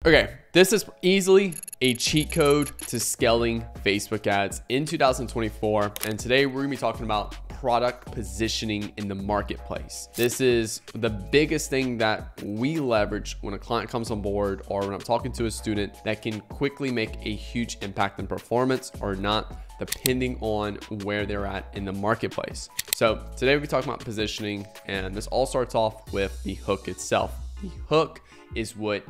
Okay, this is easily a cheat code to scaling Facebook ads in 2024. And today we're gonna be talking about product positioning in the marketplace. This is the biggest thing that we leverage when a client comes on board or when I'm talking to a student that can quickly make a huge impact in performance or not, depending on where they're at in the marketplace. So today we'll be talking about positioning, and this all starts off with the hook itself. The hook is what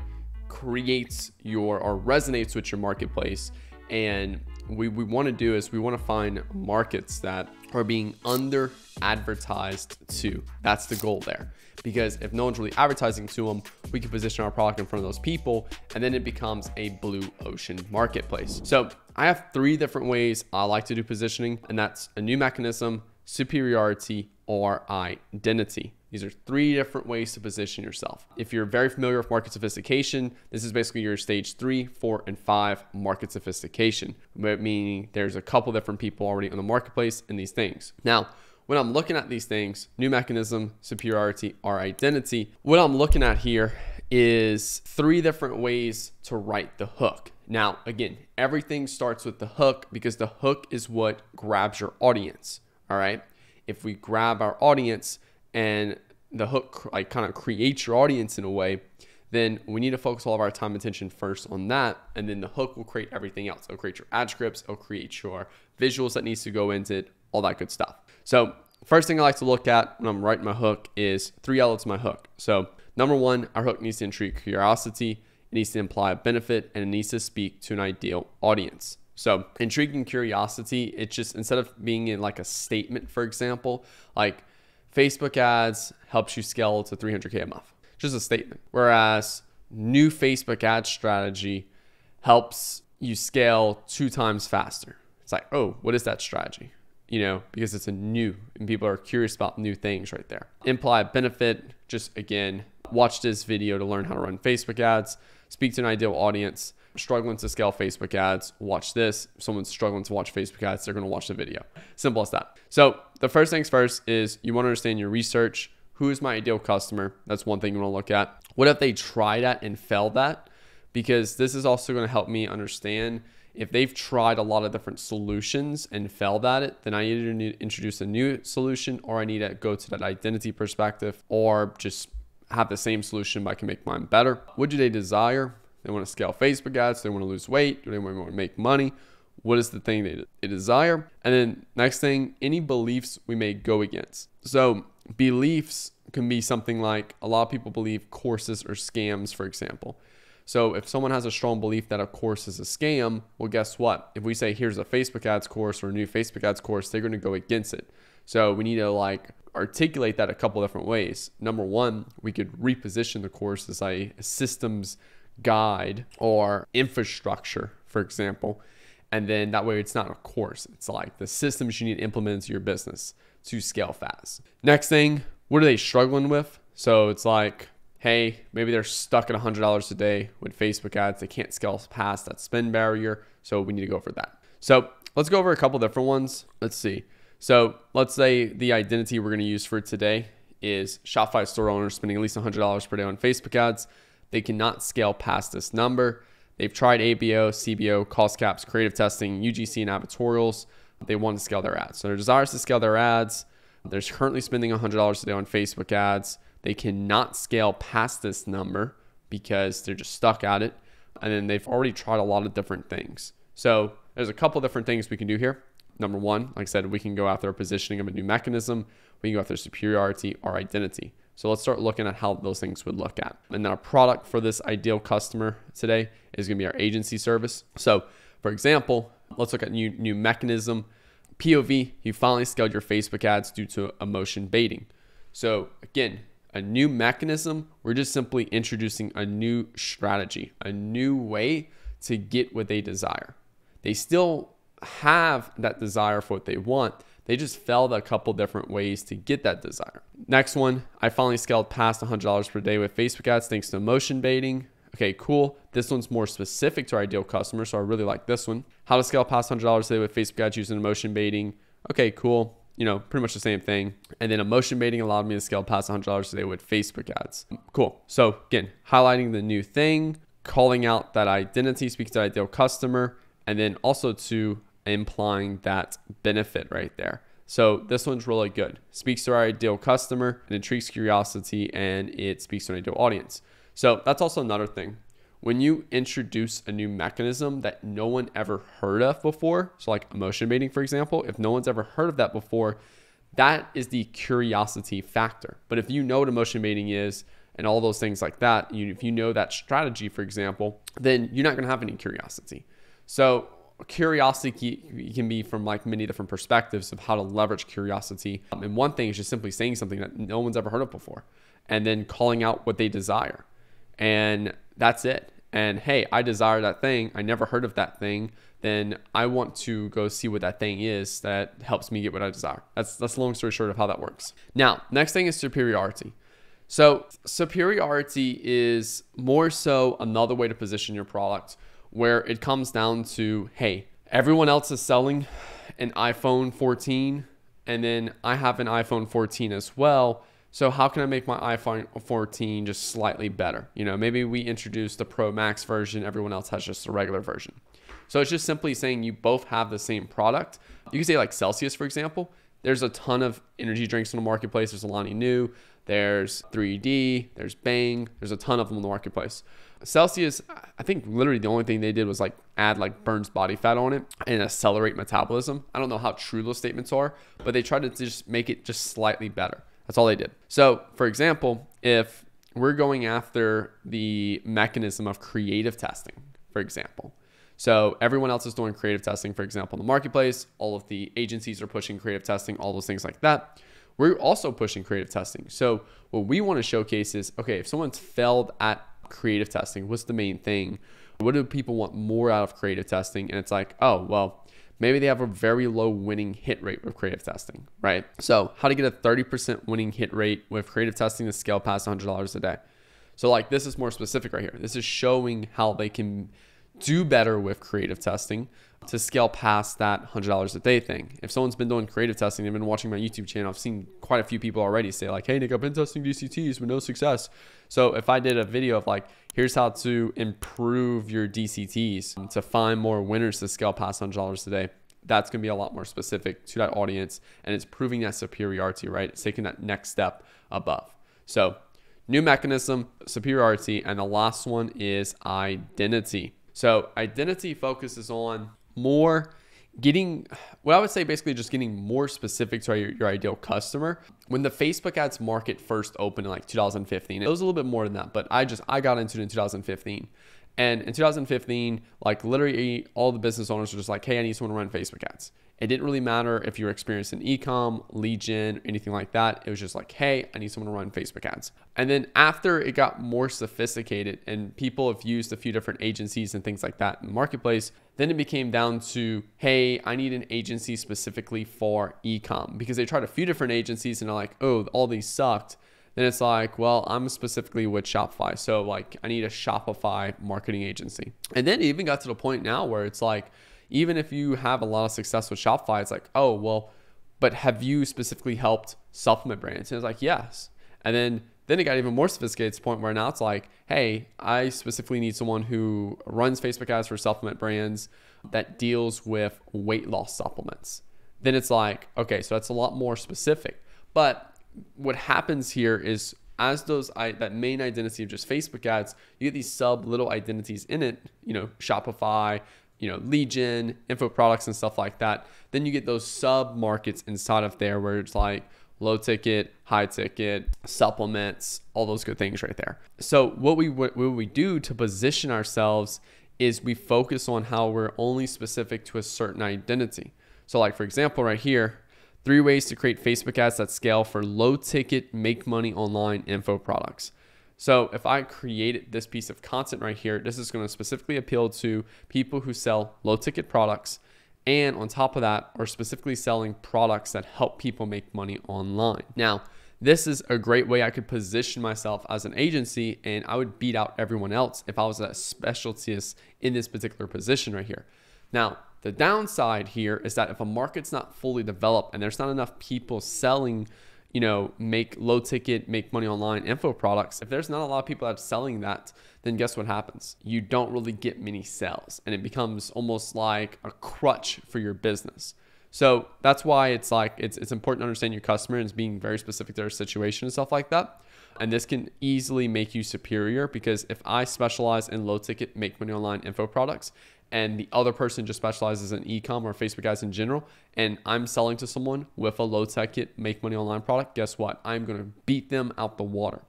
creates your or resonates with your marketplace, and we want to do is we want to find markets that are being under advertised to. That's the goal there, because if no one's really advertising to them, we can position our product in front of those people, and then it becomes a blue ocean marketplace. So I have 3 different ways I like to do positioning, and that's a new mechanism, superiority, or identity. These are 3 different ways to position yourself. If you're very familiar with market sophistication, this is basically your stage 3, 4, and 5 market sophistication, meaning there's a couple different people already on the marketplace in these things. Now, when I'm looking at these things, new mechanism, superiority, or identity, what I'm looking at here is 3 different ways to write the hook. Now, again, everything starts with the hook because the hook is what grabs your audience, all right? If we grab our audience and the hook like kind of creates your audience in a way, then we need to focus all of our time and attention first on that, and then the hook will create everything else. It'll create your ad scripts, it'll create your visuals that needs to go into it, all that good stuff. So first thing I like to look at when I'm writing my hook is 3 elements of my hook. So number 1, our hook needs to intrigue curiosity, it needs to imply a benefit, and it needs to speak to an ideal audience. So intriguing curiosity, it's just, instead of being in like a statement, for example, like Facebook ads helps you scale to 300K a month, just a statement. Whereas new Facebook ad strategy helps you scale 2 times faster. It's like, oh, what is that strategy? You know, because it's a new, and people are curious about new things right there. Imply benefit, just again, watch this video to learn how to run Facebook ads, speak to an ideal audience. Struggling to scale Facebook ads, watch this. If someone's struggling to watch Facebook ads, they're going to watch the video. Simple as that. So the first things first is you want to understand your research. Who is my ideal customer? That's one thing you want to look at. What if they tried at and failed at? Because this is also going to help me understand if they've tried a lot of different solutions and failed at it, then I either need to introduce a new solution, or I need to go to that identity perspective, or just have the same solution but I can make mine better. What do they desire? They want to scale Facebook ads. They want to lose weight. Do they want to make money? What is the thing they desire? And then next thing, any beliefs we may go against. So beliefs can be something like, a lot of people believe courses are scams, for example. So if someone has a strong belief that a course is a scam, well, guess what? If we say, here's a Facebook ads course or a new Facebook ads course, they're going to go against it. So we need to like articulate that a couple different ways. Number 1, we could reposition the course as a systems guide or infrastructure, for example, and then that way it's not a course, it's like the systems you need to implement into your business to scale fast. Next thing, what are they struggling with? So it's like, hey, maybe they're stuck at $100 a day with Facebook ads. They can't scale past that spend barrier, so we need to go for that. So let's go over a couple different ones. Let's see. So let's say the identity we're going to use for today is Shopify store owners spending at least $100 per day on Facebook ads. They cannot scale past this number. They've tried ABO, CBO, cost caps, creative testing, UGC, and advertorials. They want to scale their ads. So their desire is to scale their ads. They're currently spending $100 a day on Facebook ads. They cannot scale past this number because they're just stuck at it. And then they've already tried a lot of different things. So there's a couple different things we can do here. Number 1, like I said, we can go after a positioning of a new mechanism. We can go after superiority or identity. So let's start looking at how those things would look at. And then our product for this ideal customer today is going to be our agency service. So for example, let's look at new mechanism. POV, you finally scaled your Facebook ads due to emotion baiting. So again, a new mechanism, we're just simply introducing a new strategy, a new way to get what they desire. They still have that desire for what they want. They just failed a couple different ways to get that desire. Next one, I finally scaled past $100 per day with Facebook ads thanks to emotion baiting. Okay, cool. This one's more specific to our ideal customer, so I really like this one. How to scale past $100 a day with Facebook ads using emotion baiting. Okay, cool. You know, pretty much the same thing. And then emotion baiting allowed me to scale past $100 a day with Facebook ads. Cool. So again, highlighting the new thing, calling out that identity, speaks to ideal customer, and then also to implying that benefit right there. So this one's really good. Speaks to our ideal customer, it intrigues curiosity, and it speaks to an ideal audience. So that's also another thing. When you introduce a new mechanism that no one ever heard of before, so like emotion baiting, for example, if no one's ever heard of that before, that is the curiosity factor. But if you know what emotion baiting is and all those things like that, if you know that strategy, for example, then you're not going to have any curiosity. So curiosity can be from like many different perspectives of how to leverage curiosity. And one thing is just simply saying something that no one's ever heard of before and then calling out what they desire. And that's it. And hey, I desire that thing. I never heard of that thing. Then I want to go see what that thing is that helps me get what I desire. That's the long story short of how that works. Now, next thing is superiority. So superiority is more so another way to position your product where it comes down to, hey, everyone else is selling an iPhone 14 and then I have an iPhone 14 as well. So how can I make my iPhone 14 just slightly better? You know, maybe we introduce the Pro Max version. Everyone else has just a regular version. So it's just simply saying you both have the same product. You can say like Celsius, for example. There's a ton of energy drinks in the marketplace. There's Alani Nu, there's 3D, there's Bang. There's a ton of them in the marketplace. Celsius, I think literally the only thing they did was like add like burns body fat on it and accelerate metabolism. I don't know how true those statements are, but they tried to just make it just slightly better. That's all they did. So for example, if we're going after the mechanism of creative testing, for example, so everyone else is doing creative testing, for example, in the marketplace, all of the agencies are pushing creative testing, all those things like that. We're also pushing creative testing. So what we want to showcase is, okay, if someone's failed at creative testing, what's the main thing? What do people want more out of creative testing? And it's like, oh, well, maybe they have a very low winning hit rate with creative testing, right? So how to get a 30% winning hit rate with creative testing to scale past $100 a day. So like this is more specific right here. This is showing how they can do better with creative testing to scale past that $100 a day thing. If someone's been doing creative testing, they've been watching my YouTube channel, I've seen quite a few people already say like, hey, Nick, I've been testing DCTs with no success. So if I did a video of like, here's how to improve your DCTs to find more winners to scale past $100 a day, that's going to be a lot more specific to that audience. And it's proving that superiority, right? It's taking that next step above. So new mechanism, superiority, and the last one is identity. So identity focuses on more getting, what I would say basically just getting more specific to your ideal customer. When the Facebook ads market first opened in like 2015, it was a little bit more than that, but I got into it in 2015. And in 2015, like literally all the business owners were just like, hey, I need someone to run Facebook ads. It didn't really matter if you were experienced in e-com, lead gen, anything like that. It was just like, hey, I need someone to run Facebook ads. And then after it got more sophisticated and people have used a few different agencies and things like that in the marketplace, then it became down to, hey, I need an agency specifically for e-com, because they tried a few different agencies and they're like, oh, all these sucked. Then it's like, well, I'm specifically with Shopify. So like I need a Shopify marketing agency. And then it even got to the point now where it's like, even if you have a lot of success with Shopify, it's like, oh, well, but have you specifically helped supplement brands? And it's like, yes. And then it got even more sophisticated to the point where now it's like, hey, I specifically need someone who runs Facebook ads for supplement brands that deals with weight loss supplements. Then it's like, okay, so that's a lot more specific. But what happens here is as that main identity of just Facebook ads, you get these sub little identities in it, you know, Shopify, you know, lead gen, info products and stuff like that. Then you get those sub markets inside of there where it's like low ticket, high ticket, supplements, all those good things right there. So what we do to position ourselves is we focus on how we're only specific to a certain identity. So like, for example, right here, 3 ways to create Facebook ads that scale for low ticket, make money online info products. So if I created this piece of content right here, this is going to specifically appeal to people who sell low ticket products. And on top of that, are specifically selling products that help people make money online. Now, this is a great way I could position myself as an agency, and I would beat out everyone else if I was a specialist in this particular position right here. Now, the downside here is that if a market's not fully developed and there's not enough people selling you know, make low ticket, make money online info products, if there's not a lot of people that's selling that, then guess what happens? You don't really get many sales, and it becomes almost like a crutch for your business. So that's why it's like, it's important to understand your customer and being very specific to their situation and stuff like that. And this can easily make you superior, because if I specialize in low ticket, make money online info products, and the other person just specializes in e-com or Facebook ads in general, and I'm selling to someone with a low ticket, make money online product, guess what? I'm going to beat them out the water.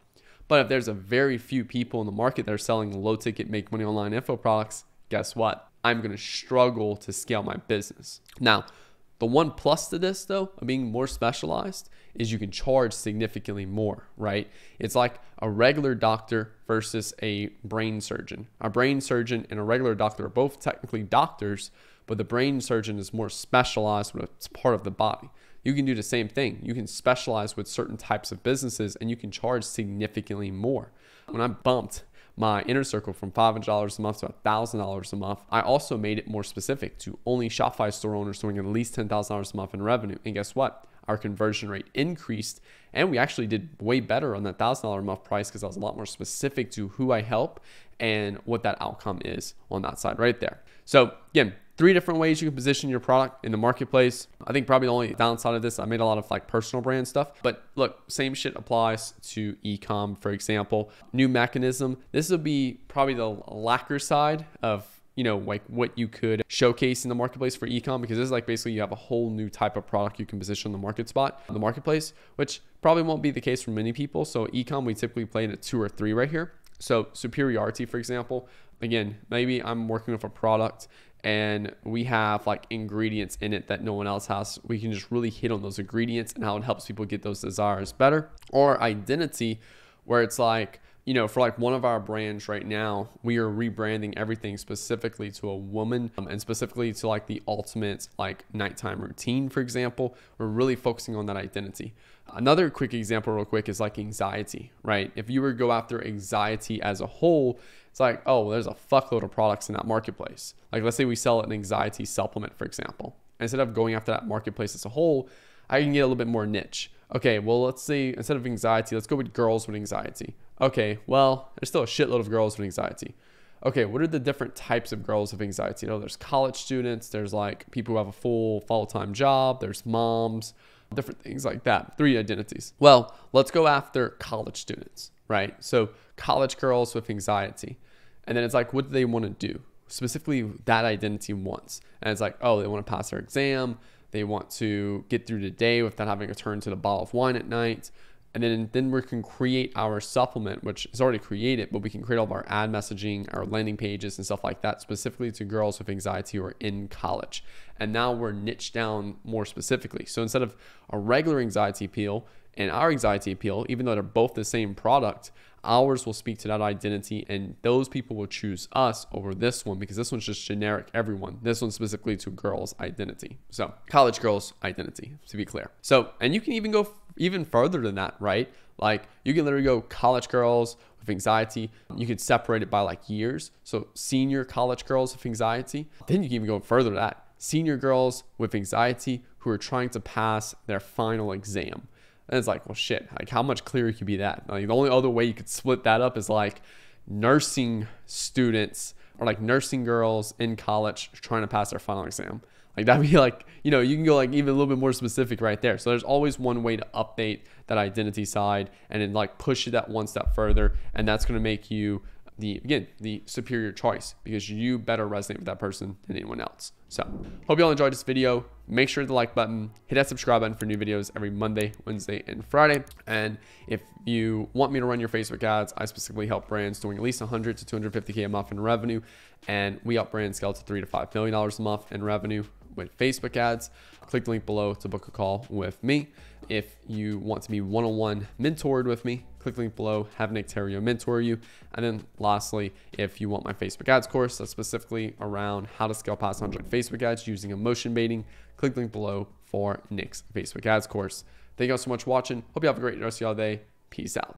But if there's a very few people in the market that are selling low ticket, make money online info products, guess what? I'm going to struggle to scale my business. Now, the one plus to this though, of being more specialized, is you can charge significantly more, right? It's like a regular doctor versus a brain surgeon. A brain surgeon and a regular doctor are both technically doctors, but the brain surgeon is more specialized when it's part of the body. You can do the same thing. You can specialize with certain types of businesses and you can charge significantly more. When I bumped my inner circle from $500 a month to $1,000 a month, I also made it more specific to only Shopify store owners doing at least $10,000 a month in revenue. And guess what? Our conversion rate increased, and we actually did way better on that $1,000 a month price, because I was a lot more specific to who I help and what that outcome is on that side right there. So again, 3 different ways you can position your product in the marketplace. I think probably the only downside of this, I made a lot of like personal brand stuff, but look, same shit applies to e-com, for example. New mechanism. This will be probably the lacquer side of, you know, like what you could showcase in the marketplace for e-com, because this is like basically you have a whole new type of product you can position on the marketplace, which probably won't be the case for many people. So e-com, we typically play in a 2 or 3 right here. So superiority, for example, again, maybe I'm working with a product and we have like ingredients in it that no one else has. We can just really hit on those ingredients and how it helps people get those desires better. Or identity, where it's like, you know, for like one of our brands right now, we are rebranding everything specifically to a woman, and specifically to like the ultimate like nighttime routine, for example. We're really focusing on that identity. Another quick example real quick is like anxiety, right? If you were to go after anxiety as a whole, it's like, oh, well, there's a fuckload of products in that marketplace. Like let's say we sell an anxiety supplement, for example. Instead of going after that marketplace as a whole, I can get a little bit more niche. Okay, well, let's say instead of anxiety, let's go with girls with anxiety. Okay, well, there's still a shitload of girls with anxiety. Okay, what are the different types of girls with anxiety? You know, there's college students, there's like people who have a full-time job, there's moms, different things like that. 3 identities. Well, let's go after college students, right? So college girls with anxiety. And then it's like, what do they want to do? Specifically, that identity wants. And it's like, oh, they want to pass their exam. They want to get through the day without having to turn to the bottle of wine at night. And then we can create our supplement, which is already created, but we can create all of our ad messaging, our landing pages and stuff like that, specifically to girls with anxiety who are in college. And now we're niched down more specifically. So instead of a regular anxiety appeal and our anxiety appeal, even though they're both the same product, ours will speak to that identity, and those people will choose us over this one, because this one's just generic everyone. This one's specifically to girls' identity. So college girls' identity, to be clear. So, and you can even go even further than that, right? Like you can literally go college girls with anxiety. You could separate it by like years. So senior college girls with anxiety. Then you can even go further than that. Senior girls with anxiety who are trying to pass their final exam. And it's like, well, shit, like how much clearer could be that? Like the only other way you could split that up is like nursing students or like nursing girls in college trying to pass their final exam. Like that'd be like, you know, you can go like even a little bit more specific right there. So there's always one way to update that identity side and then like push it that one step further. And that's going to make you the superior choice, because you better resonate with that person than anyone else. So hope you all enjoyed this video. Make sure to the like button, hit that subscribe button for new videos every Monday, Wednesday, and Friday. And if you want me to run your Facebook ads, I specifically help brands doing at least 100 to 250K a month in revenue. And we help brands scale to $3 to $5 million a month in revenue with Facebook ads. Click the link below to book a call with me. If you want to be one-on-one mentored with me, click the link below, have Nick Theriot mentor you. And then lastly, if you want my Facebook ads course that's specifically around how to scale past 100 Facebook ads using emotion baiting, click the link below for Nick's Facebook ads course. Thank you all so much for watching. Hope you have a great rest of your day. Peace out.